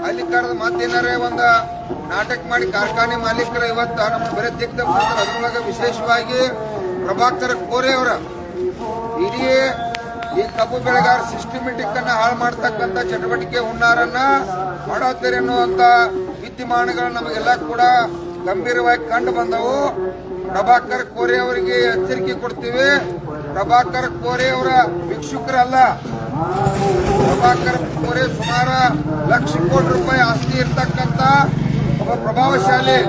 ಮಾಲೀಕರದ ಮತ್ತೇನಾರೇ ಒಂದು ನಾಟಕ ಮಾಡಿ ಕಾರ್ಖಾನೆ ಮಾಲೀಕರ ಇವತ್ತು ನಮ್ಮ ಬರೀ ತೆಗೆದ ಅದರೊಳಗೆ ವಿಶೇಷವಾಗಿ ಪ್ರಭಾಕರ್ ಕೋರೆ ಅವರ ಇಡೀ ಈ ಕಬ್ಬು ಬೆಳೆಗಾರ ಸಿಸ್ಟಮೆಟಿಕ್ ಅನ್ನ ಹಾಳು ಮಾಡ್ತಕ್ಕಂಥ ಚಟುವಟಿಕೆ ಹುನ್ನಾರನ್ನ ಮಾಡುತ್ತಾರೆ ಅನ್ನುವಂತ ವಿದ್ಯಮಾನಗಳು ನಮಗೆಲ್ಲ ಕೂಡ ಗಂಭೀರವಾಗಿ ಕಂಡು ಬಂದವು. ಪ್ರಭಾಕರ್ ಕೋರೆ ಅವರಿಗೆ ಎಚ್ಚರಿಕೆ ಕೊಡ್ತೀವಿ. ಪ್ರಭಾಕರ್ ಕೋರೆ ಅವರ ಭಿಕ್ಷುಕರಲ್ಲ. ಪ್ರಭಾಕರ್ ಕೋರೆ ಸುಮಾರು ಲಕ್ಷ ಕೋಟಿ ರೂಪಾಯಿ ಆಸ್ತಿ ಇರ್ತಕ್ಕಂಥ ಒಬ್ಬ ಪ್ರಭಾವಶಾಲಿ.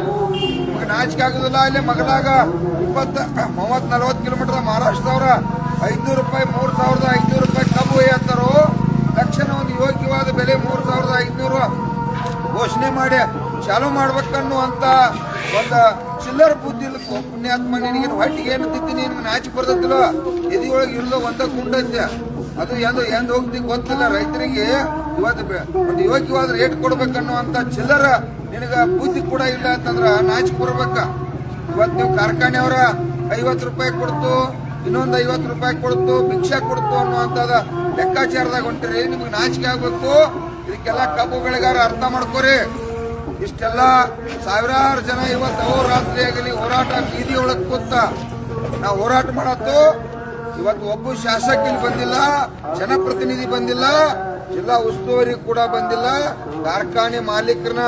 ನಾಚಿಕೆ ಆಗುದಿಲ್ಲ. ಇಲ್ಲಿ ಮಗಲಾಗ 30-40 ಕಿಲೋಮೀಟರ್ ಮಹಾರಾಷ್ಟ್ರದವರ 500 ರೂಪಾಯಿ 3,500 ರೂಪಾಯಿ ಕಬ್ಬು ಒಯ್ಯತ್ತಾರೋ ತಕ್ಷಣ ಒಂದು ಯೋಗ್ಯವಾದ ಬೆಲೆ 3,500 ಘೋಷಣೆ ಮಾಡಿ ಚಾಲು ಮಾಡ್ಬೇಕನ್ನುವಂತ ಒಂದು ಚಿಲ್ಲರ್ ಬುದ್ಧಿ ಪುಣ್ಯಾತ್ಮ ನಿನಗೆ ಹೊಟ್ಟಿಗೆ ಏನಂತಿದ್ದಿ ನಿನ್ಗೆ ನಾಚಿಕೆ ಬರ್ತದಿಲ್ಲ. ಎದಿಯೊಳಗೆ ಇಲ್ಲೋ ಒಂದ ಕುಂಡೈತೆ ಅದು ಎಂದ್ ಹೋಗ್ತಿ ಗೊತ್ತಿಲ್ಲ. ರೈತರಿಗೆ ಇವತ್ತು ಒಂದು ಯೋಗ್ಯವಾದ ರೇಟ್ ಕೊಡ್ಬೇಕನ್ನುವಂತ ಚಿಲ್ಲರ ನಿನಗ ಬುದ್ಧಿ ಕೂಡ ಇಲ್ಲ ಅಂತಂದ್ರ ನಾಚಿಕೆ ಬರ್ಬೇಕ. ಇವತ್ತು ನೀವು ಕಾರ್ಖಾನೆಯವರ 50 ರೂಪಾಯಿ ಕೊಡ್ತು, ಇನ್ನೊಂದು 50 ರೂಪಾಯಿ ಕೊಡ್ತು, ಭಿಕ್ಷಾ ಕೊಡ್ತು ಅನ್ನುವಂಥದ್ದು ಲೆಕ್ಕಾಚಾರದಾಗ ಹೊಂಟಿರಿ. ನಿಮ್ಗೆ ನಾಚಿಕೆ ಆಗ್ಬೇಕು. ಇದಕ್ಕೆಲ್ಲ ಕಬ್ಬು ಬೆಳೆಗಾರ ಅರ್ಥ ಮಾಡ್ಕೋರಿ. ಇಷ್ಟೆಲ್ಲ ಸಾವಿರಾರು ಜನ ಇವತ್ತು ಅಹೋರಾತ್ರಿ ಆಗಲಿ ಹೋರಾಟ ಬೀದಿ ಒಳಗೆ ಕೂತ ನಾವು ಹೋರಾಟ ಮಾಡತ್ತು. ಇವತ್ತು ಒಬ್ಬ ಶಾಸಕ ಇಲ್ಲಿ ಬಂದಿಲ್ಲ, ಜನಪ್ರತಿನಿಧಿ ಬಂದಿಲ್ಲ, ಜಿಲ್ಲಾ ಉಸ್ತುವಾರಿ ಕೂಡ ಬಂದಿಲ್ಲ. ಕಾರ್ಖಾನೆ ಮಾಲೀಕರನ್ನ